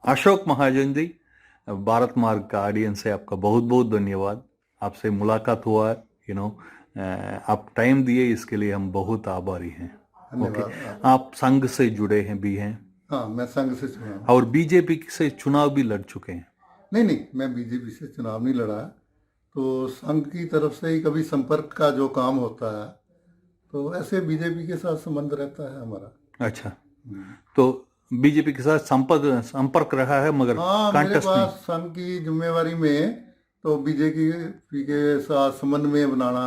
अशोक महाजन जी, भारत मार्ग का ऑडियंस है, आपका बहुत बहुत धन्यवाद। आपसे मुलाकात हुआ, यू नो आप टाइम दिए, इसके लिए हम बहुत आभारी हैं। ओके, धन्यवाद। आप संघ से जुड़े हैं भी हैं हाँ, मैं संघ से चुना हूँ। और बीजेपी से चुनाव भी लड़ चुके हैं। नहीं नहीं, मैं बीजेपी से चुनाव नहीं लड़ा। तो संघ की तरफ से ही कभी संपर्क का जो काम होता है, तो ऐसे बीजेपी के साथ संबंध रहता है हमारा। अच्छा, तो बीजेपी के साथ संपर्क संपर्क रहा है, मगर हाँ, मेरे कांटेस्ट नहीं। पास संघ की जिम्मेवारी में तो बीजेपी के साथ समन्वय बनाना,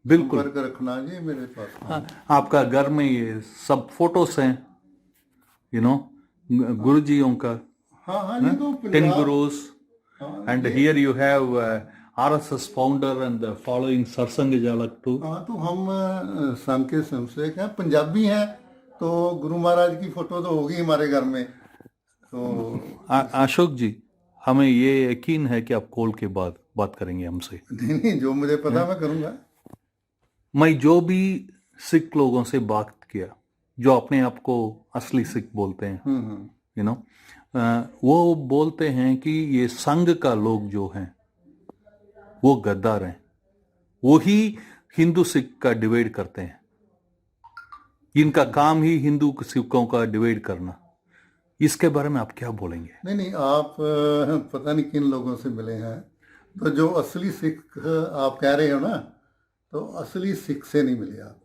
बिल्कुल। संपर्क रखना, ये मेरे पास काम हाँ, है। आपका घर में ये सब फोटोस हैं, यू नो गुरु जियों का, हाँ हाँ, ये तो 10 पंजाब। gurus, हाँ and ये here you have RSS founder and the following Sarsang Jalak too. हाँ, तो हम संघ के संस्थक हैं, पंजाबी हैं, तो गुरु महाराज की फोटो तो होगी हमारे घर में। तो अशोक जी, हमें ये यकीन है कि आप कॉल के बाद बात करेंगे हमसे। नहीं नहीं, जो मुझे पता मैं करूँगा। मैं जो भी सिख लोगों से बात किया, जो अपने आप को असली सिख बोलते हैं, यू नो वो बोलते हैं कि ये संघ का लोग जो हैं वो गद्दार हैं, वही हिंदू सिख का डिवाइड करते हैं। इनका काम ही हिंदू सिखों का डिवाइड करना। इसके बारे में आप क्या बोलेंगे? नहीं नहीं, आप पता नहीं किन लोगों से मिले हैं। तो जो असली सिख आप कह रहे हो ना, तो असली सिख से नहीं मिले आप।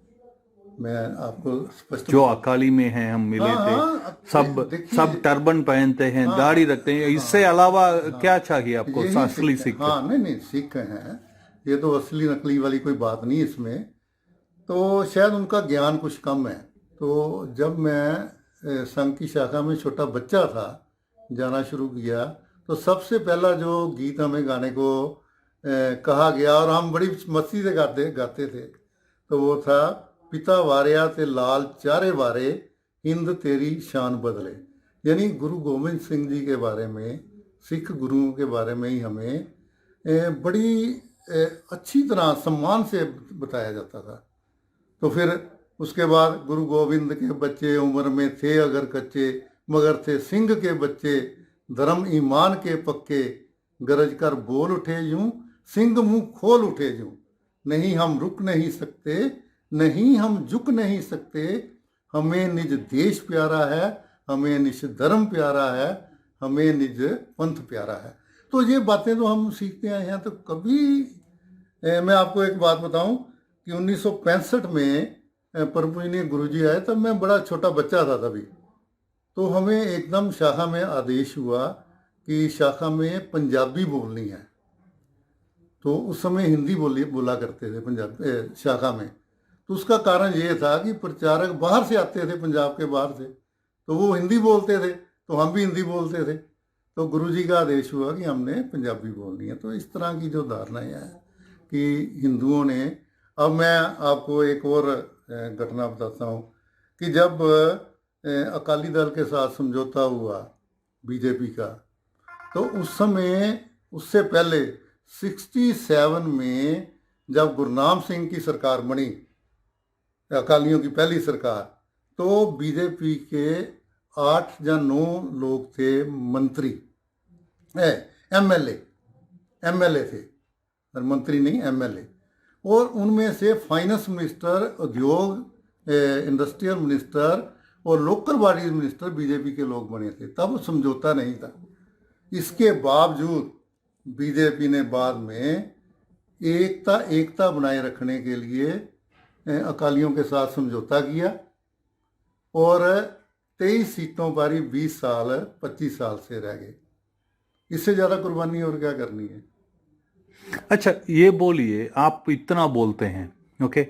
मैं आपको स्पष्ट जो अकाली में हैं हम मिले हाँ थे, हाँ, सब देखिए, सब टर्बन पहनते हैं, हाँ, दाढ़ी रखते हैं, इससे अलावा क्या चाहिए आपको? यही असली सिख है। सिख। हाँ, नहीं नहीं, सिख हैं। ये तो असली नकली वाली कोई बात नहीं इसमें। तो शायद उनका ज्ञान कुछ कम है। तो जब मैं संघ की शाखा में छोटा बच्चा था, जाना शुरू किया, तो सबसे पहला जो गीत हमें गाने को कहा गया और हम बड़ी मस्ती से गाते गाते थे, तो वो था पिता वारिया ते लाल चारे वारे, हिंद तेरी शान बदले। यानी गुरु गोविंद सिंह जी के बारे में, सिख गुरुओं के बारे में ही हमें बड़ी अच्छी तरह सम्मान से बताया जाता था। तो फिर उसके बाद गुरु गोविंद के बच्चे उम्र में थे अगर कच्चे, मगर थे सिंह के बच्चे, धर्म ईमान के पक्के, गरज कर बोल उठे यूं, सिंह मुंह खोल उठे यूं। नहीं हम रुक नहीं सकते, नहीं हम झुक नहीं सकते, हमें निज देश प्यारा है, हमें निज धर्म प्यारा है, हमें निज पंथ प्यारा है। तो ये बातें तो हम सीखते आए हैं। तो कभी मैं आपको एक बात बताऊं कि 1965 में परम पूजनीय गुरु जी आए, तब मैं बड़ा छोटा बच्चा था तभी। तो हमें एकदम शाखा में आदेश हुआ कि शाखा में पंजाबी बोलनी है। तो उस समय हिंदी बोला करते थे पंजाब शाखा में। तो उसका कारण ये था कि प्रचारक बाहर से आते थे, पंजाब के बाहर से, तो वो हिंदी बोलते थे, तो हम भी हिंदी बोलते थे। तो गुरु जी का आदेश हुआ कि हमने पंजाबी बोलनी है। तो इस तरह की जो धारणाएं हैं कि हिंदुओं ने, अब मैं आपको एक और घटना बताता हूँ कि जब अकाली दल के साथ समझौता हुआ बीजेपी का, तो उस समय, उससे पहले 67 में जब गुरनाम सिंह की सरकार बनी, अकालियों की पहली सरकार, तो बीजेपी के 8 या 9 लोग थे मंत्री, एमएलए थे, मंत्री नहीं, एमएलए। और उनमें से फाइनेंस मिनिस्टर, उद्योग इंडस्ट्रियल मिनिस्टर और लोकल बॉडीज मिनिस्टर बीजेपी के लोग बने थे। तब समझौता नहीं था। इसके बावजूद बीजेपी ने बाद में एकता बनाए रखने के लिए अकालियों के साथ समझौता किया और 23 सीटों पर ही 20 साल 25 साल से रह गए। इससे ज़्यादा कुर्बानी और क्या करनी है? अच्छा, ये बोलिए, आप इतना बोलते हैं, ओके,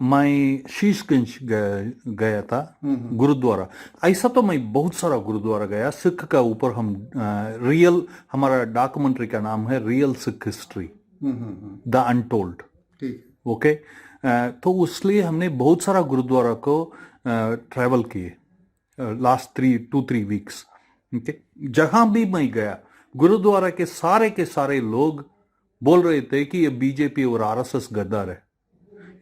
मैं शीशगंज गया था गुरुद्वारा। ऐसा तो मैं बहुत सारा गुरुद्वारा गया सिख का ऊपर। हम रियल, हमारा डॉक्यूमेंट्री का नाम है real Sikh history, the untold. ठीक, ओके, तो उसलिए हमने बहुत सारा गुरुद्वारा को ट्रैवल किए लास्ट 2-3 वीक्स। ओके, जहां भी मैं गया, गुरुद्वारा के सारे लोग बोल रहे थे कि ये बीजेपी और आरएसएस गद्दार है,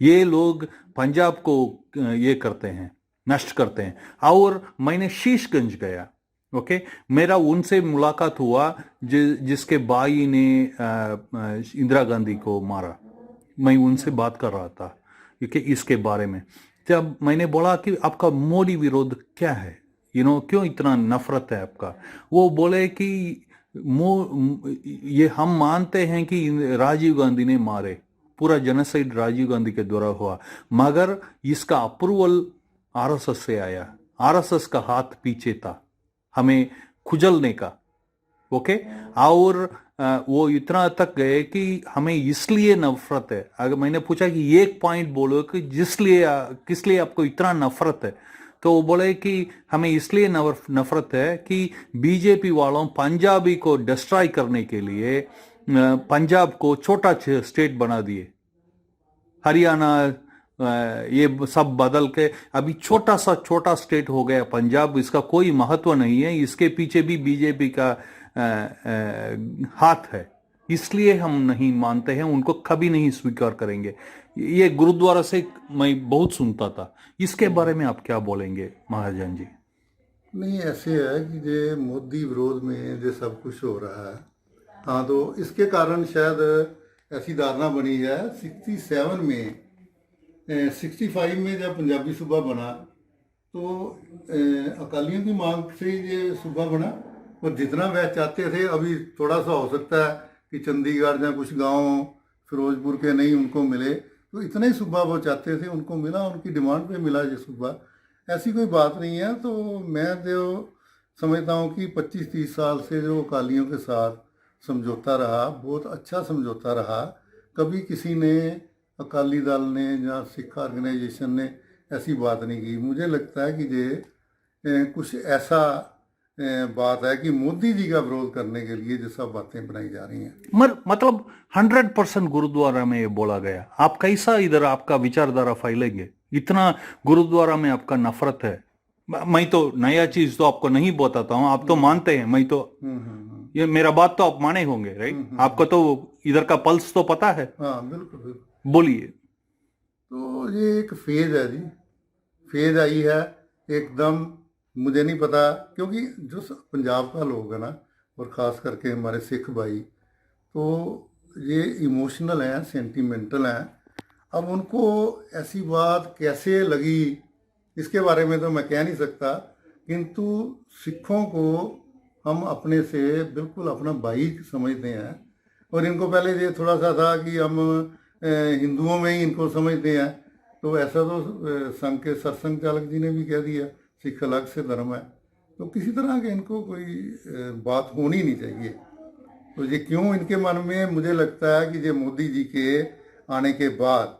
ये लोग पंजाब को ये करते हैं, नष्ट करते हैं। और मैंने शीशगंज गया, ओके, मेरा उनसे मुलाकात हुआ जिसके भाई ने इंदिरा गांधी को मारा। मैं उनसे बात कर रहा था क्योंकि इसके बारे में, जब मैंने बोला कि आपका मोदी विरोध क्या है, क्यों इतना नफरत है आपका, वो बोले कि ये हम मानते हैं कि राजीव गांधी ने मारे, पूरा जेनोसाइड राजीव गांधी के द्वारा हुआ, मगर इसका अप्रूवल आरएसएस से आया, आरएसएस का हाथ पीछे था हमें खुजलने का। ओके, और वो इतना तक गए कि हमें इसलिए नफरत है। अगर मैंने पूछा कि एक पॉइंट बोलो कि किस लिए आपको इतना नफरत है, तो वो बोले कि हमें इसलिए नफरत है कि बीजेपी वालों पंजाबी को डिस्ट्रॉय करने के लिए पंजाब को छोटा स्टेट बना दिए, हरियाणा ये सब बदल के अभी छोटा स्टेट हो गया पंजाब। इसका कोई महत्व नहीं है, इसके पीछे भी बीजेपी का हाथ है, इसलिए हम नहीं मानते हैं, उनको कभी नहीं स्वीकार करेंगे। ये गुरुद्वारा से मैं बहुत सुनता था। इसके बारे में आप क्या बोलेंगे महाजन जी? नहीं, ऐसे है कि जे मोदी विरोध में जो सब कुछ हो रहा है, हाँ, तो इसके कारण शायद ऐसी धारणा बनी है। 67 में 65 में जब पंजाबी सूबा बना तो अकालियों की मांग से ये सूबा बना, और जितना वह चाहते थे, अभी थोड़ा सा हो सकता है कि चंडीगढ़ या कुछ गांव फिरोजपुर के नहीं उनको मिले, तो इतना ही सूबा वो चाहते थे उनको मिला, उनकी डिमांड पे मिला ये सूबा। ऐसी कोई बात नहीं है। तो मैं जो समझता हूँ कि 25-30 साल से जो अकालियों के साथ समझौता रहा, बहुत अच्छा समझौता रहा। कभी किसी ने, अकाली दल ने या सिख ऑर्गेनाइजेशन ने ऐसी बात नहीं की। मुझे लगता है कि ये कुछ ऐसा बात है कि मोदी जी का विरोध करने के लिए जो सब बातें बनाई जा रही हैं। मतलब 100% गुरुद्वारा में ये बोला गया। आप कैसा इधर आपका विचारधारा फैलेंगे? इतना गुरुद्वारा में आपका नफरत है। मैं तो नया चीज तो आपको नहीं बताता हूँ, आप तो मानते हैं। मैं तो ये मेरा बात तो आप माने होंगे, राइट? आपको तो इधर का पल्स तो पता है। हाँ, बिल्कुल बिल्कुल। बोलिए। तो ये एक फेज है जी, फेज आई है एकदम। मुझे नहीं पता, क्योंकि जो पंजाब का लोग है ना, और ख़ास करके हमारे सिख भाई, तो ये इमोशनल हैं, सेंटिमेंटल हैं। अब उनको ऐसी बात कैसे लगी इसके बारे में तो मैं कह नहीं सकता, किंतु सिखों को हम अपने से बिल्कुल अपना भाई समझते हैं। और इनको पहले ये थोड़ा सा था कि हम हिंदुओं में ही इनको समझते हैं, तो ऐसा तो संघ के सरसंघ चालक जी ने भी कह दिया, सिख अलग से धर्म है। तो किसी तरह के इनको कोई बात होनी नहीं चाहिए। तो ये क्यों इनके मन में, मुझे लगता है कि ये मोदी जी के आने के बाद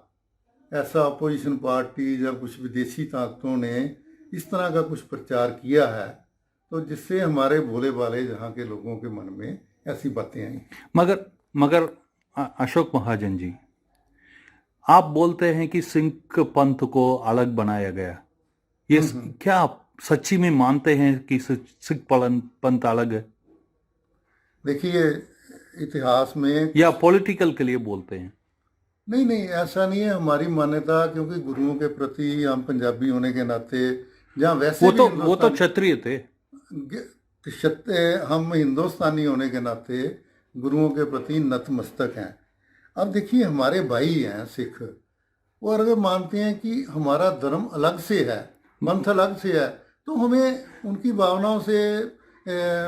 ऐसा अपोजिशन पार्टी या कुछ विदेशी ताकतों ने इस तरह का कुछ प्रचार किया है, तो जिससे हमारे भोले भाले यहाँ के लोगों के मन में ऐसी बातें आई। मगर अशोक महाजन जी, आप बोलते हैं कि सिख पंथ को अलग बनाया गया, ये क्या आप सच्ची में मानते हैं कि सिख पंथ अलग है? देखिए, इतिहास में, या पॉलिटिकल के लिए बोलते हैं? नहीं नहीं, ऐसा नहीं है हमारी मान्यता, क्योंकि गुरुओं के प्रति हम पंजाबी होने के नाते, जहाँ वैसे वो तो क्षत्रिय थे, हम हिंदुस्तानी होने के नाते गुरुओं के प्रति नतमस्तक हैं। अब देखिए, हमारे भाई हैं सिख, वो अगर मानते हैं कि हमारा धर्म अलग से है, पंथ अलग से है, तो हमें उनकी भावनाओं से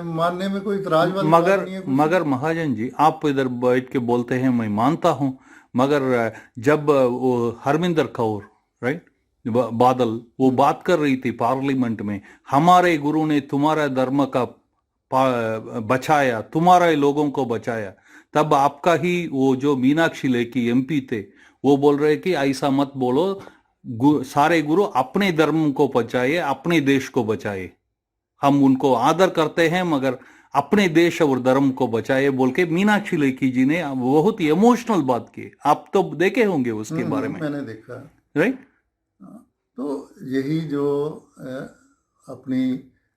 मानने में कोई इतराज वाली बात नहीं है। मगर महाजन जी, आप इधर बैठ के बोलते हैं मैं मानता हूं, मगर जब वो हरमिंदर कौर, राइट, बादल, वो बात कर रही थी पार्लियामेंट में, हमारे गुरु ने तुम्हारा धर्म का बचाया, तुम्हारे लोगों को बचाया, तब आपका ही वो जो मीनाक्षी लेखी एमपी थे, वो बोल रहे कि ऐसा मत बोलो, सारे गुरु अपने धर्म को बचाए, अपने देश को बचाए, हम उनको आदर करते हैं मगर अपने देश और धर्म को बचाए, बोल के मीनाक्षी लेखी जी ने बहुत ही इमोशनल बात की। आप तो देखे होंगे उसके बारे में। मैंने देखा, राइट। तो यही जो अपनी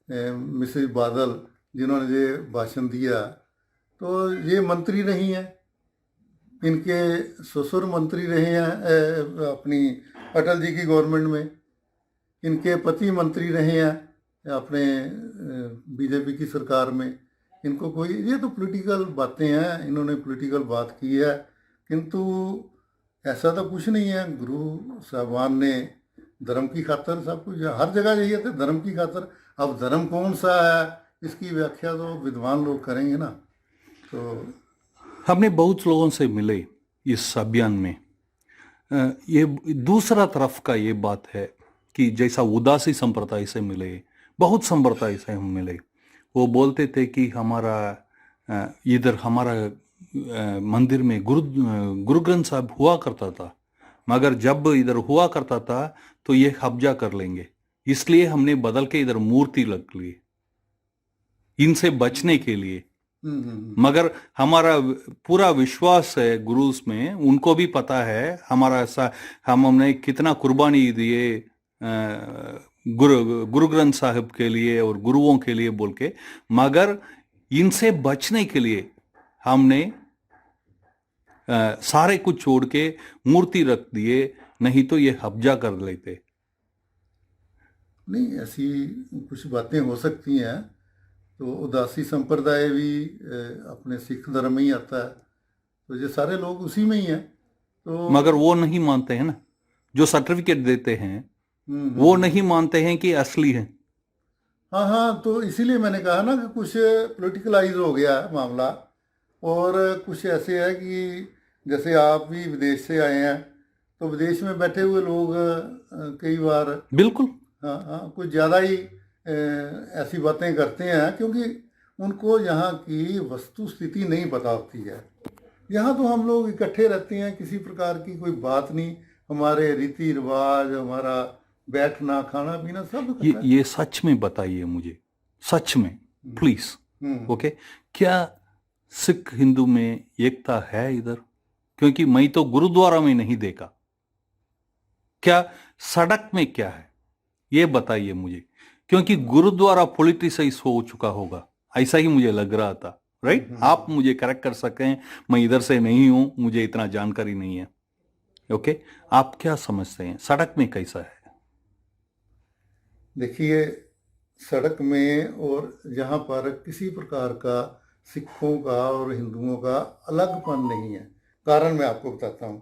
मिसेज बादल जिन्होंने ये भाषण दिया, तो ये मंत्री नहीं है, इनके ससुर मंत्री रहे हैं अपनी अटल जी की गवर्नमेंट में, इनके पति मंत्री रहे हैं, अपने बीजेपी की सरकार में इनको कोई, ये तो पॉलिटिकल बातें हैं, इन्होंने पॉलिटिकल बात की है, किंतु ऐसा तो कुछ नहीं है। गुरु साहबान ने धर्म की खातर सब कुछ, हर जगह यही है, तो धर्म की खातर। अब धर्म कौन सा है इसकी व्याख्या तो विद्वान लोग करेंगे ना। तो हमने बहुत लोगों से मिले इस अभियान में। ये दूसरा तरफ का ये बात है कि जैसा उदासी संप्रदाय से मिले, बहुत संप्रदाय से हम मिले, वो बोलते थे कि हमारा इधर हमारा मंदिर में गुरु ग्रंथ साहब हुआ करता था, मगर जब इधर हुआ करता था तो ये कब्जा कर लेंगे, इसलिए हमने बदल के इधर मूर्ति लग ली इनसे बचने के लिए। मगर हमारा पूरा विश्वास है गुरुस में, उनको भी पता है हमारा ऐसा, हमने कितना कुर्बानी दिए गुरु ग्रंथ साहिब के लिए और गुरुओं के लिए बोल के, मगर इनसे बचने के लिए हमने सारे कुछ छोड़ के मूर्ति रख दिए, नहीं तो ये कब्जा कर लेते। नहीं, ऐसी कुछ बातें हो सकती हैं। तो उदासी संप्रदाय भी अपने सिख धर्म में ही आता है, तो ये सारे लोग उसी में ही हैं। तो मगर वो नहीं मानते हैं ना, जो सर्टिफिकेट देते हैं वो नहीं मानते हैं कि असली है। हाँ हाँ, तो इसीलिए मैंने कहा ना कि कुछ पॉलिटिकलाइज हो गया है मामला, और कुछ ऐसे है कि जैसे आप भी विदेश से आए हैं, तो विदेश में बैठे हुए लोग कई बार बिल्कुल हाँ हाँ कुछ ज़्यादा ही ऐसी बातें करते हैं, क्योंकि उनको यहाँ की वस्तु स्थिति नहीं पता होती है। यहाँ तो हम लोग इकट्ठे रहते हैं, किसी प्रकार की कोई बात नहीं, हमारे रीति रिवाज, हमारा बैठना खाना पीना सब ये सच में बताइए मुझे, सच में प्लीज। ओके, क्या सिख हिंदू में एकता है इधर? क्योंकि मैं तो गुरुद्वारा में नहीं देखा। क्या सड़क में क्या है ये बताइए मुझे, क्योंकि गुरुद्वारा पॉलिटिसाइज हो चुका होगा, ऐसा ही मुझे लग रहा था। राइट, आप मुझे करेक्ट कर सकें, मैं इधर से नहीं हूं, मुझे इतना जानकारी नहीं है। ओके, आप क्या समझते हैं सड़क में कैसा है? देखिए, सड़क में और यहाँ पर किसी प्रकार का सिखों का और हिंदुओं का अलगपन नहीं है। कारण मैं आपको बताता हूँ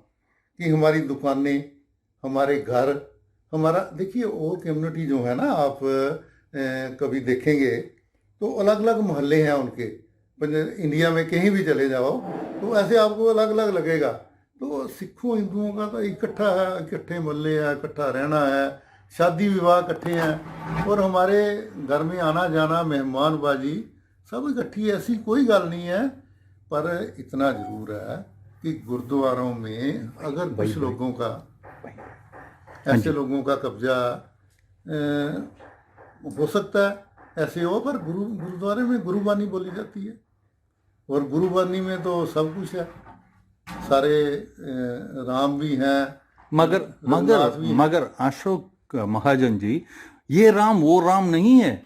कि हमारी दुकानें, हमारे घर, हमारा, देखिए वो कम्युनिटी जो है ना, आप कभी देखेंगे तो अलग अलग मोहल्ले हैं उनके। इंडिया में कहीं भी चले जाओ तो ऐसे आपको अलग अलग लगेगा। तो सिखों हिंदुओं का तो इकट्ठा है, इकट्ठे मोहल्ले हैं, इकट्ठा रहना है, शादी विवाह इकट्ठे हैं, और हमारे घर में आना जाना, मेहमानबाजी सब इकट्ठी है, ऐसी कोई गल नहीं है। पर इतना जरूर है कि गुरुद्वारों में अगर कुछ लोगों का, ऐसे लोगों का कब्जा हो सकता है, ऐसे हो, पर गुरुद्वारे में गुरुबानी बोली जाती है, और गुरुबानी में तो सब कुछ है, सारे राम भी हैं। मगर अशोक महाजन जी, ये राम वो राम नहीं है,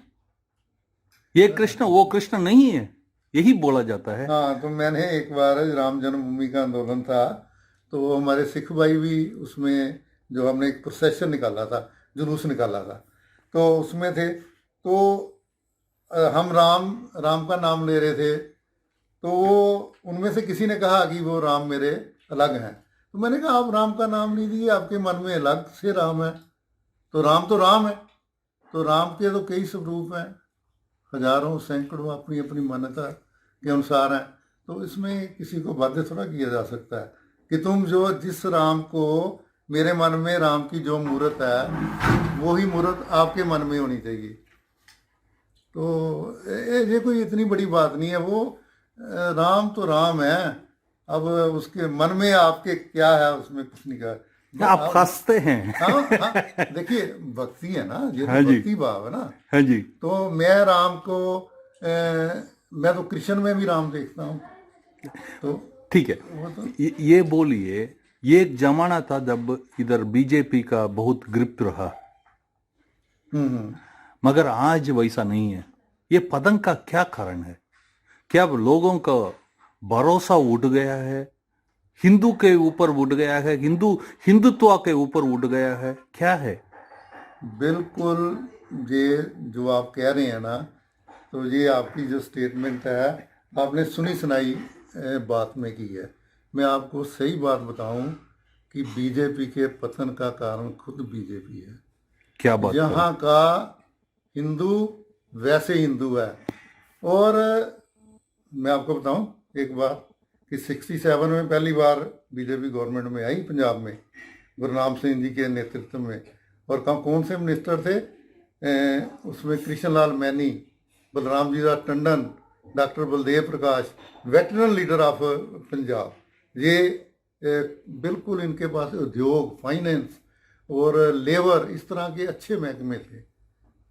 ये कृष्ण वो कृष्ण नहीं है, यही बोला जाता है। हाँ, तो मैंने एक बार राम जन्मभूमि का आंदोलन था, तो हमारे सिख भाई भी उसमें, जो हमने एक प्रोसेशन निकाला था, जुलूस निकाला था, तो उसमें थे। तो हम राम का नाम ले रहे थे, तो वो उनमें से किसी ने कहा कि वो राम मेरे अलग हैं। तो मैंने कहा आप राम का नाम लीजिए, आपके मन में अलग से राम है, तो राम है। तो राम के तो कई स्वरूप हैं, हजारों सैकड़ों अपनी अपनी मान्यता के अनुसार हैं। तो इसमें किसी को बाध्य थोड़ा किया जा सकता है कि तुम जो जिस राम को, मेरे मन में राम की जो मूर्त है वो ही मूर्त आपके मन में होनी चाहिए। तो ये कोई इतनी बड़ी बात नहीं है, वो राम तो राम है, अब उसके मन में आपके क्या है उसमें कुछ नहीं कहा। आप हंसते हैं। हाँ, देखिए भक्ति है ना, ये हाँ तो जी, भक्ति भाव है ना। हाँ जी। तो मैं राम को मैं तो कृष्ण में भी राम देखता हूँ। तो ठीक है, ये बोलिए, ये एक जमाना था जब इधर बीजेपी का बहुत ग्रिप रहा, मगर आज वैसा नहीं है। ये पतंग का क्या कारण है? क्या अब लोगों का भरोसा उठ गया है, हिंदू के ऊपर उठ गया है, हिंदुत्व के ऊपर उठ गया है, क्या है? बिल्कुल ये जो आप कह रहे हैं ना, तो ये आपकी जो स्टेटमेंट है आपने सुनी सुनाई बात में की है। मैं आपको सही बात बताऊं कि बीजेपी के पतन का कारण खुद बीजेपी है। क्या बात यहाँ का हिंदू वैसे हिंदू है। और मैं आपको बताऊं एक बात कि 67 में पहली बार बीजेपी गवर्नमेंट में आई पंजाब में, गुरनाम सिंह जी के नेतृत्व में। और कौन से मिनिस्टर थे उसमें? Krishan Lal Maini, Balram ji Das Tandon, doctor Baldev Prakash, veteran leader of Punjab. ये बिल्कुल इनके पास उद्योग, फाइनेंस और लेबर, इस तरह के अच्छे महकमे थे।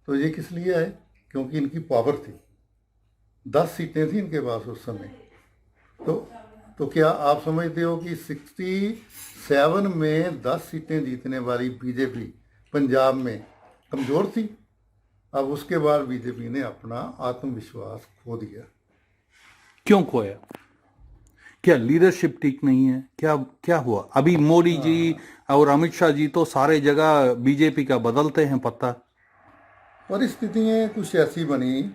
तो ये किस लिए आए? क्योंकि इनकी पावर थी। 10 सीटें थी इनके पास उस समय। तो क्या आप समझते हो कि 67 में 10 सीटें जीतने वाली बीजेपी पंजाब में कमज़ोर थी? अब उसके बाद बीजेपी ने अपना आत्मविश्वास खो दिया। क्यों खोया? क्या लीडरशिप ठीक नहीं है? क्या हुआ? अभी मोदी जी और अमित शाह जी तो सारे जगह बीजेपी का बदलते हैं पत्ता। परिस्थितियाँ कुछ ऐसी बनी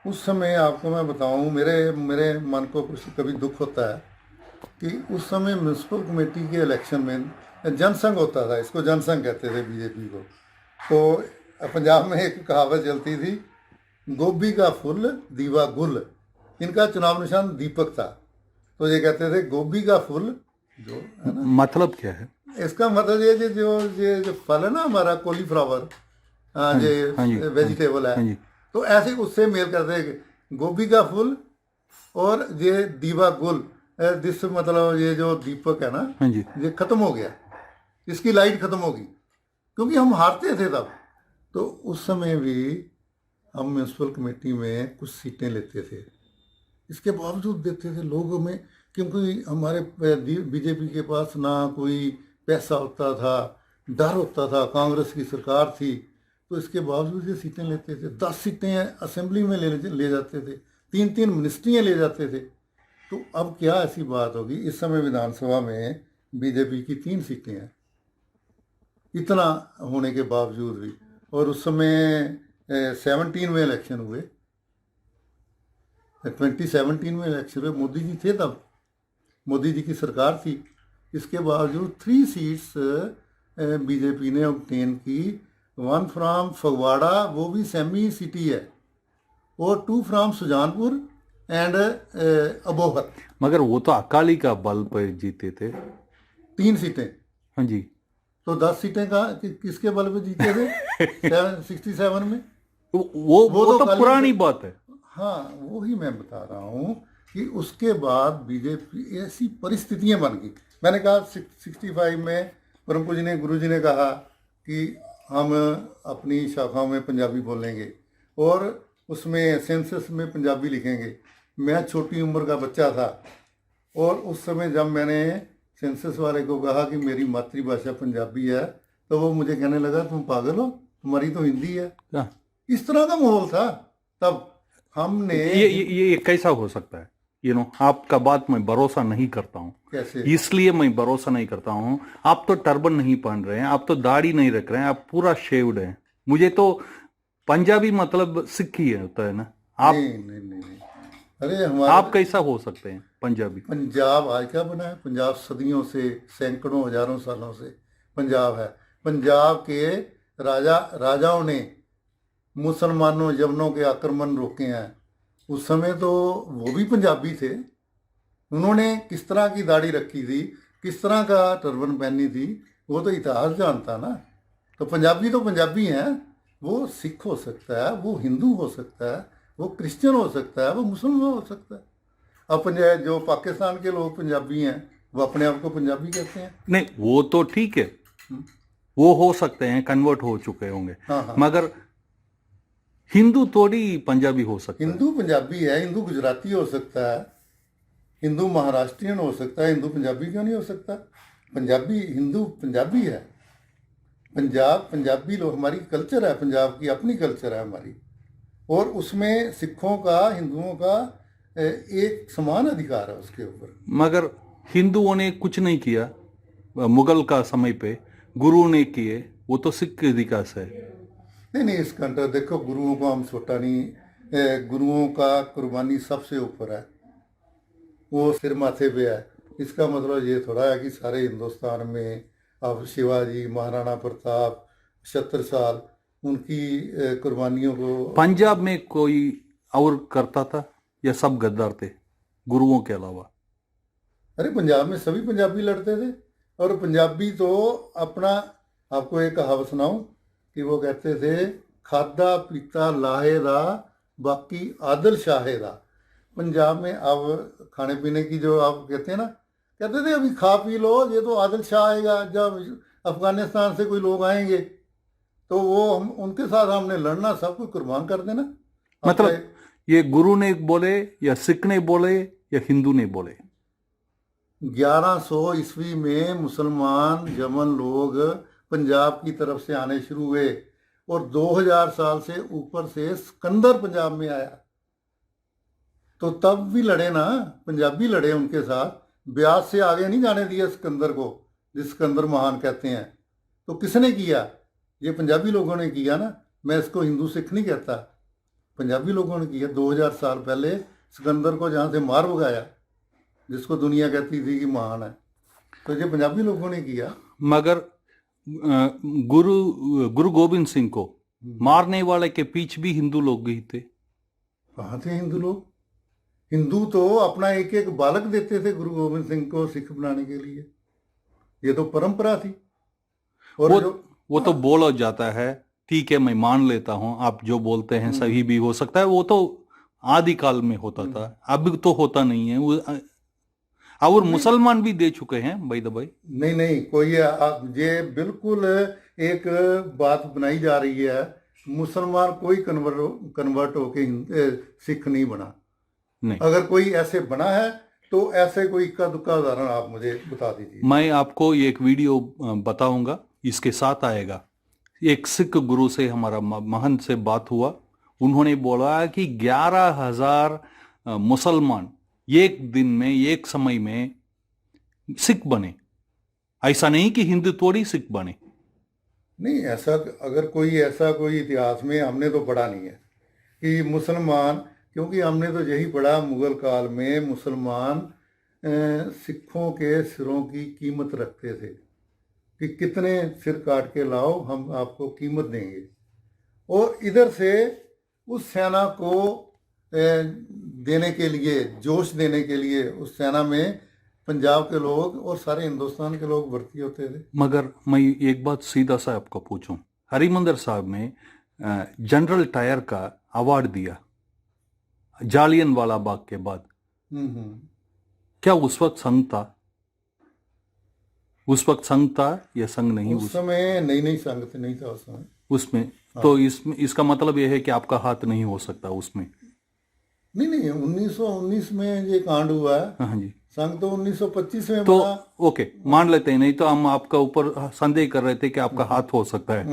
उस समय, आपको मैं बताऊं, मेरे मन को कुछ कभी दुख होता है कि उस समय म्यूनसिपल कमेटी के इलेक्शन में जनसंघ होता था। इसको जनसंघ कहते थे बीजेपी को। तो पंजाब में एक कहावत चलती थी, गोभी का फुल दीवा गुल। इनका चुनाव निशान दीपक था। तो ये कहते थे गोभी का फुल जो है ना। मतलब क्या है इसका मतलब ये जो फल है ना हमारा, कॉलीफ्लावर, ये वेजिटेबल है, तो ऐसे उससे मेल करते हैं गोभी का फूल और ये दीवा गुल। जिस मतलब ये जो दीपक है ना, ये खत्म हो गया, इसकी लाइट खत्म होगी, क्योंकि हम हारते थे तब। तो उस समय भी हम म्यूनसिपल कमेटी में कुछ सीटें लेते थे, इसके बावजूद देते थे लोगों में, क्योंकि हमारे बीजेपी के पास ना कोई पैसा होता था, डर होता था, कांग्रेस की सरकार थी। तो इसके बावजूद ये सीटें लेते थे। 10 सीटें असेंबली में ले जाते थे, 3-3 मिनिस्ट्रियाँ ले जाते थे। तो अब क्या ऐसी बात होगी? इस समय विधानसभा में बीजेपी की 3 सीटें हैं, इतना होने के बावजूद भी। और उस समय 17 में इलेक्शन हुए, 2017 में इलेक्शन हुए, मोदी जी थे तब, मोदी जी की सरकार थी। इसके बावजूद 3 सीट्स बीजेपी ने ऑब्टेन की। 1 फ्राम फगवाड़ा, वो भी सेमी सिटी है, और 2 फ्राम सुजानपुर एंड अबोहर। मगर वो तो अकाली का बल पर जीते थे 3 सीटें। हाँ जी। तो 10 सीटें का किसके बल पे जीते थे 67 में? वो तो पुरानी बात है। हाँ, वो ही मैं बता रहा हूँ कि उसके बाद बीजेपी, ऐसी परिस्थितियां बन गई। मैंने कहा 65 में परम पूजनीय गुरु जी ने कहा कि हम अपनी शाखाओं में पंजाबी बोलेंगे और उसमें सेंसस में पंजाबी लिखेंगे। मैं छोटी उम्र का बच्चा था, और उस समय जब मैंने सेंसस वाले को कहा कि मेरी मातृभाषा पंजाबी है, तो वो मुझे कहने लगा तुम पागल हो, तुम्हारी तो हिंदी है। इस तरह का माहौल था तब। हमने ये कैसा हो सकता है? आपका बात मैं भरोसा नहीं करता हूँ। कैसे? इसलिए मैं भरोसा नहीं करता हूँ, आप तो टर्बन नहीं पहन रहे हैं, आप तो दाढ़ी नहीं रख रहे हैं, आप पूरा शेव्ड हैं। मुझे तो पंजाबी मतलब सिख ही होता है ना। आप नहीं। अरे हमारे, आप कैसा हो सकते हैं पंजाबी? पंजाब आज क्या बना है? पंजाब सदियों से, सैकड़ों हजारों सालों से पंजाब है। पंजाब के राजाओं ने मुसलमानों, यवनों के आक्रमण रोके हैं। उस समय तो वो भी पंजाबी थे। उन्होंने किस तरह की दाढ़ी रखी थी, किस तरह का टर्बन पहनी थी, वो तो इतिहास जानता ना। तो पंजाबी हैं। वो सिख हो सकता है, वो हिंदू हो सकता है, वो क्रिश्चियन हो सकता है, वो मुसलमान हो सकता है। अब जो पाकिस्तान के लोग पंजाबी हैं, वो अपने आप को पंजाबी कहते हैं। नहीं, वो तो ठीक है, वो हो सकते हैं, कन्वर्ट हो चुके होंगे। हाँ। मगर हिंदू थोड़ी पंजाबी हो सकता है। हिंदू पंजाबी है, हिंदू गुजराती हो सकता है, हिंदू महाराष्ट्रियन हो सकता है, हिंदू पंजाबी क्यों नहीं हो सकता? पंजाबी हिंदू पंजाबी है। पंजाबी लोग, हमारी कल्चर है, पंजाब की अपनी कल्चर है हमारी, और उसमें सिखों का, हिंदुओं का एक समान अधिकार है उसके ऊपर। मगर हिंदुओं ने कुछ नहीं किया मुगल का समय पे, गुरु ने किए, वो तो सिख के विकास है। नहीं नहीं, इस कंट्री देखो, गुरुओं को हम छोटा नहीं, गुरुओं का कुर्बानी सबसे ऊपर है, वो सिर माथे पे है। इसका मतलब ये थोड़ा है कि सारे हिंदुस्तान में अब शिवाजी, महाराणा प्रताप, छत्रसाल, उनकी कुर्बानियों को। पंजाब में कोई और करता था या सब गद्दार थे गुरुओं के अलावा? अरे पंजाब में सभी पंजाबी लड़ते थे, और पंजाबी तो अपना, आपको एक कहावत सुनाऊं कि वो कहते थे, खादा पीता लाहे दा, बाकी आदल शाहे दा। पंजाब में अब खाने पीने की जो आप कहते हैं ना, कहते थे अभी खा पी लो, ये तो आदिल शाह आएगा, जब अफगानिस्तान से कोई लोग आएंगे तो वो हम उनके साथ हमने लड़ना, सब कुछ कुर्बान कर देना। मतलब ये गुरु ने बोले या सिख ने बोले या हिंदू ने बोले? 1100 ईस्वी में मुसलमान जमन लोग पंजाब की तरफ से आने शुरू हुए, और 2000 साल से ऊपर से सिकंदर पंजाब में आया, तो तब भी लड़े ना, पंजाबी लड़े उनके साथ। ब्यास से आगे नहीं जाने दिया सिकंदर को, जिस सिकंदर महान कहते हैं। तो किसने किया? ये पंजाबी लोगों ने किया ना। मैं इसको हिंदू सिख नहीं कहता, पंजाबी लोगों ने किया। 2000 साल पहले सिकंदर को जहाँ से मार भगाया, जिसको दुनिया कहती थी कि महान है, तो ये पंजाबी लोगों ने किया। मगर गुरु गोविंद सिंह को मारने वाले के पीछे भी हिंदू लोग ही थे। कहाँ थे हिंदू लोग? हिंदू तो अपना एक एक बालक देते थे गुरु गोविंद सिंह को सिख बनाने के लिए, ये तो परंपरा थी। और वो तो बोला जाता है, ठीक है मैं मान लेता हूं, आप जो बोलते हैं सही भी हो सकता है, वो तो आदि काल में होता था, अब तो होता नहीं है वो। और मुसलमान भी दे चुके हैं भाई भाई। नहीं नहीं, कोई ये बिल्कुल एक बात बनाई जा रही है, मुसलमान कोई कन्वर्ट होके सिख नहीं बना। नहीं, अगर कोई ऐसे बना है तो ऐसे कोई इक्का दुक्का उदाहरण आप मुझे बता दीजिए। मैं आपको एक वीडियो बताऊंगा, इसके साथ आएगा। एक सिख गुरु से हमारा महंत से बात हुआ, उन्होंने बोला कि 11,000 मुसलमान एक दिन में, एक समय में सिख बने। ऐसा नहीं कि हिंदू थोड़ी सिख बने। नहीं, ऐसा अगर कोई इतिहास में हमने तो पढ़ा नहीं है कि मुसलमान, क्योंकि हमने तो यही पढ़ा मुगल काल में मुसलमान सिखों के सिरों की कीमत रखते थे कि कितने सिर काट के लाओ, हम आपको कीमत देंगे। और इधर से उस सेना को देने के लिए, जोश देने के लिए, उस सेना में पंजाब के लोग और सारे हिंदुस्तान के लोग भर्ती होते थे। मगर मैं एक बात सीधा सा आपको पूछूं, हरिमंदिर साहब में जनरल टायर का अवार्ड दिया जालियनवाला बाग के बाद, क्या उस वक्त संघ था? उस वक्त संघ था या संघ नहीं? उस समय नहीं, संघ नहीं था उस समय उसमें। हाँ। तो इसका मतलब यह है कि आपका हाथ नहीं हो सकता उसमें। नहीं 1919 में ये कांड हुआ है। हाँ जी। संघ तो 1925 में तो बना। ओके, मान लेते हैं, नहीं तो हम आपका ऊपर संदेह कर रहे थे कि आपका हाथ हो सकता है।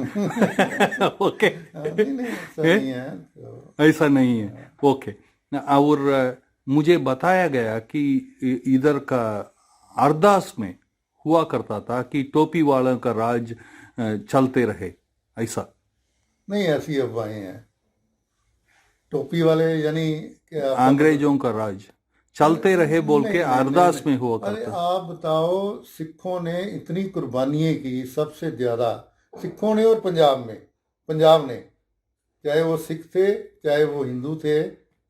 ओके, नहीं ऐसा नहीं है, तो ऐसा नहीं है। ओके, और मुझे बताया गया कि इधर का अरदास में हुआ करता था कि टोपी वालों का राज चलते रहे, ऐसा नहीं, ऐसी अफवाहें हैं। टोपी वाले यानी अंग्रेजों का राज चलते रहे बोल के अरदास में हुआ करता। अरे आप बताओ, सिखों ने इतनी कुर्बानियां की, सबसे ज्यादा सिखों ने, और पंजाब ने, चाहे वो सिख थे चाहे वो हिंदू थे,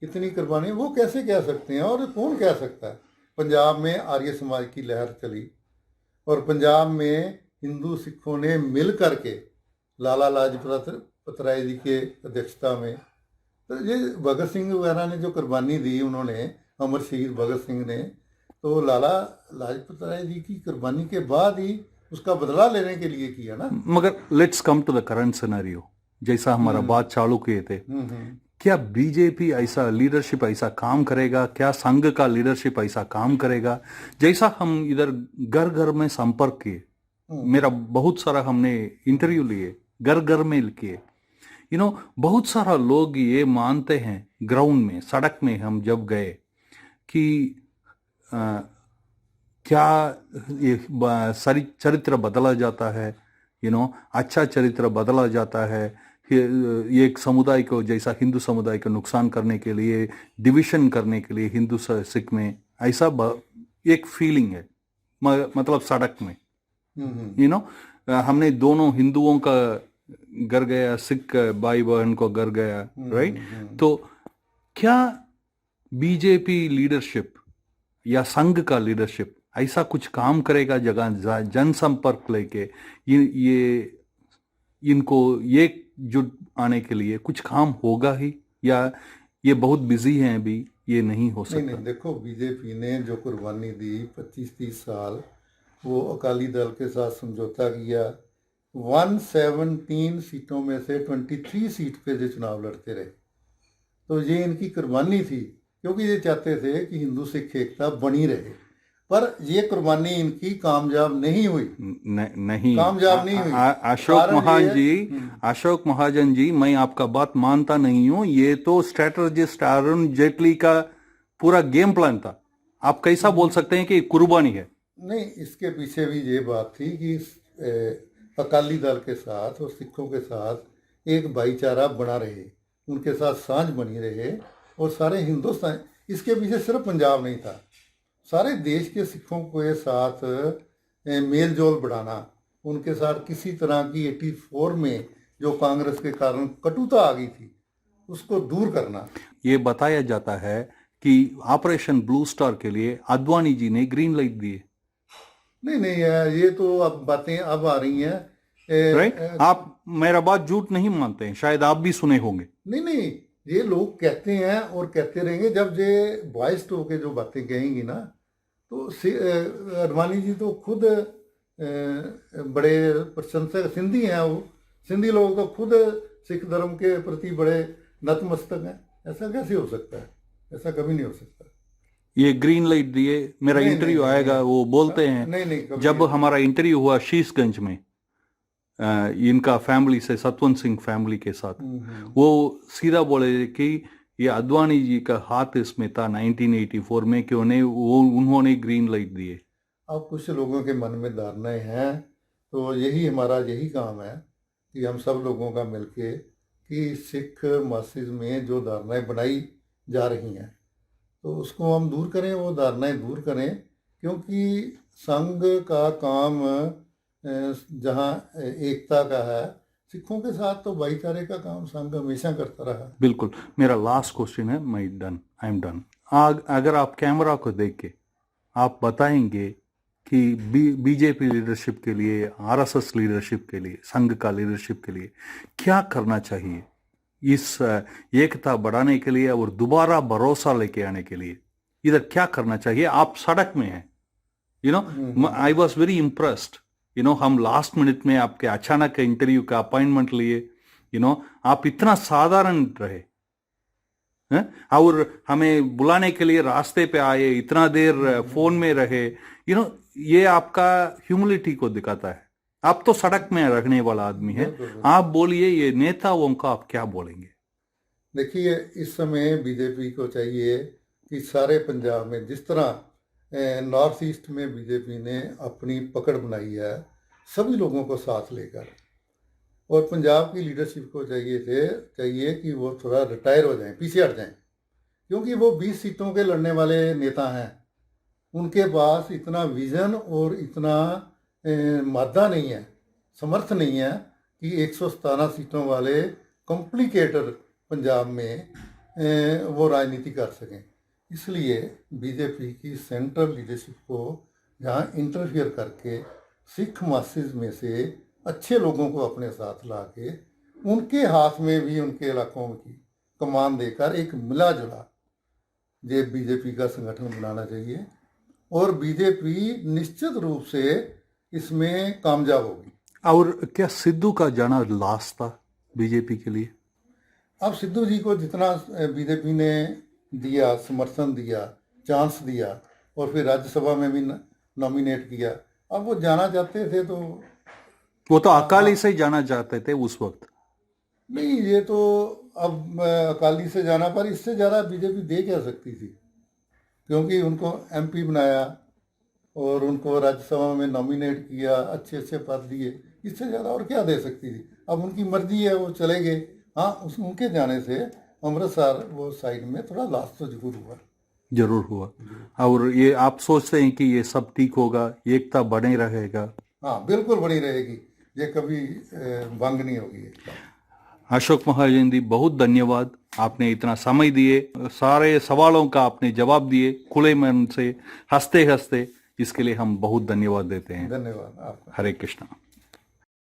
इतनी कुर्बानी वो कैसे कह सकते हैं? और कौन कह सकता है? पंजाब में आर्य समाज की लहर चली, और पंजाब में हिंदू सिखों ने मिल करके लाला लाजपत राय जी के अध्यक्षता में, तो ये भगत सिंह वगैरह ने जो कुर्बानी दी, उन्होंने, अमर शहीद भगत सिंह ने, तो लाला लाजपत राय जी की कुर्बानी के बाद ही उसका बदला लेने के लिए किया ना। मगर let's come to the current scenario, जैसा हमारा बात चालू किए थे, क्या बीजेपी ऐसा लीडरशिप ऐसा काम करेगा? क्या संघ का लीडरशिप ऐसा काम करेगा? जैसा हम इधर घर घर में संपर्क किए, मेरा बहुत सारा हमने इंटरव्यू लिए, घर घर में किए, बहुत सारा लोग ये मानते हैं, ग्राउंड में, सड़क में हम जब गए, कि क्या ये चरित्र बदला जाता है, अच्छा चरित्र बदला जाता है, ये एक समुदाय को, जैसा हिंदू समुदाय को नुकसान करने के लिए, डिविशन करने के लिए हिंदू सिख में, ऐसा एक फीलिंग है मतलब सड़क में, यू नो। हमने दोनों हिंदुओं का घर गया, सिख भाई बहन को घर गया, राइट। तो क्या बीजेपी लीडरशिप या संघ का लीडरशिप ऐसा कुछ काम करेगा जगह जनसंपर्क लेके, ये इनको ये जुट आने के लिए कुछ काम होगा ही, या ये बहुत बिजी हैं अभी, ये नहीं हो सकता? नहीं, देखो बीजेपी ने जो कुर्बानी दी 25-30 साल, वो अकाली दल के साथ समझौता किया, 117 सीटों में से 23 सीट पे जो चुनाव लड़ते रहे, तो ये इनकी कुर्बानी थी, क्योंकि ये चाहते थे कि हिंदू सिख एकता बनी रहे। पर ये कुर्बानी इनकी कामयाब नहीं हुई, नहीं कामयाब नहीं हुई। अशोक महाजन जी, मैं आपका बात मानता नहीं हूं, ये तो स्ट्रेटजिस्ट अरुण जेटली का पूरा गेम प्लान था। आप कैसा बोल सकते हैं कि कुर्बानी है? नहीं, इसके पीछे भी ये बात थी कि अकाली दल के साथ और सिखों के साथ एक भाईचारा बना रहे, उनके साथ सांझ बनी रहे, और सारे हिंदुस्तान, इसके पीछे सिर्फ पंजाब नहीं था, सारे देश के सिखों के साथ मेल जोल बढ़ाना, उनके साथ किसी तरह की 84 में जो कांग्रेस के कारण कटुता आ गई थी उसको दूर करना। ये बताया जाता है कि ऑपरेशन ब्लू स्टार के लिए आडवाणी जी ने ग्रीन लाइट दिए। नहीं, ये तो अब बातें अब आ रही हैं, राइट। आप मेरा बात झूठ नहीं मानते हैं, शायद आप भी सुने होंगे। नहीं, ये लोग कहते हैं और कहते रहेंगे। जब ये वॉइस टू के जो बातें कहेंगी ना, तो आडवाणी जी तो खुद बड़े प्रशंसक सिंधी हैं, वो सिंधी लोग तो खुद सिख धर्म के प्रति बड़े नतमस्तक हैं। ऐसा कैसे हो सकता है? ऐसा कभी नहीं हो सकता। ये ग्रीन लाइट दिए, मेरा इंटरव्यू आएगा, वो बोलते हैं। नहीं, जब हमारा इंटरव्यू हुआ शीशगंज में इनका फैमिली से, सतवंत सिंह फैमिली के साथ, वो सीधा बोले कि ये आडवाणी जी का हाथ इसमें था 1984 में, कि उन्होंने ग्रीन लाइट दिए। अब कुछ लोगों के मन में धारणाएं हैं, तो हमारा यही काम है कि हम सब लोगों का मिलके कि सिख मासिस में जो धारणाएं बनाई जा रही हैं, तो उसको हम दूर करें, वो धारणाएं दूर करें। क्योंकि संघ का काम जहाँ एकता का है, सिखों के साथ तो भाईचारे का काम संघ हमेशा करता रहा। बिल्कुल। मेरा लास्ट क्वेश्चन है, आई एम डन। अगर आप कैमरा को देख के आप बताएंगे कि बीजेपी लीडरशिप के लिए, आरएसएस लीडरशिप के लिए, संघ का लीडरशिप के लिए क्या करना चाहिए इस एकता बढ़ाने के लिए और दोबारा भरोसा लेके आने के लिए, इधर क्या करना चाहिए? आप सड़क में हैं, you know. I was very impressed, you know. हम लास्ट मिनट में आपके अचानक इंटरव्यू का अपॉइंटमेंट लिए, यू नो। आप इतना साधारण रहे और हमें बुलाने के लिए रास्ते पे आए, इतना देर फोन में रहे, यू नो। ये आपका ह्यूमिलिटी को दिखाता है। आप तो सड़क में रखने वाला आदमी है। आप बोलिए, ये नेताओं का आप क्या बोलेंगे? देखिए, इस समय बीजेपी को चाहिए कि सारे पंजाब में, जिस तरह नॉर्थ ईस्ट में बीजेपी ने अपनी पकड़ बनाई है सभी लोगों को साथ लेकर, और पंजाब की लीडरशिप को चाहिए कि वो थोड़ा रिटायर हो जाएं, पीछे हट जाएं, क्योंकि वो 20 सीटों के लड़ने वाले नेता हैं। उनके पास इतना विजन और इतना मादा नहीं है, समर्थ नहीं है कि 117 सीटों वाले कॉम्प्लिकेटेड पंजाब में वो राजनीति कर सकें। इसलिए बीजेपी की सेंट्रल लीडरशिप को जहाँ इंटरफियर करके सिख मासिस में से अच्छे लोगों को अपने साथ ला के उनके हाथ में भी उनके इलाकों की कमान देकर एक मिला जुला ये बीजेपी का संगठन बनाना चाहिए, और बीजेपी निश्चित रूप से इसमें कामयाब होगी। और क्या सिद्धू का जाना लास्ट था बीजेपी के लिए? अब सिद्धू जी को जितना बीजेपी ने दिया, समर्थन दिया, चांस दिया, और फिर राज्यसभा में भी नॉमिनेट किया, अब वो जाना चाहते थे तो वो तो अकाली से जाना चाहते थे उस वक्त। नहीं, ये तो अब अकाली से जाना, पर इससे ज़्यादा बीजेपी दे क्या सकती थी, क्योंकि उनको एमपी बनाया और उनको राज्यसभा में नॉमिनेट किया, अच्छे अच्छे पद दिए। इससे ज़्यादा और क्या दे सकती थी। अब उनकी मर्जी है, वो चले गए। हाँ, उनके जाने से अमृतसर वो साइड में थोड़ा लॉस तो जरूर हुआ। और ये आप सोचते हैं कि ये सब ठीक होगा, एकता बने रहेगा? हाँ, बिल्कुल बनी रहेगी, ये कभी भंग नहीं होगी। अशोक महाजन जी, बहुत धन्यवाद, आपने इतना समय दिए, सारे सवालों का आपने जवाब दिए खुले मन से, हंसते हंसते। इसके लिए हम बहुत धन्यवाद देते हैं। धन्यवाद आपका। हरे कृष्णा।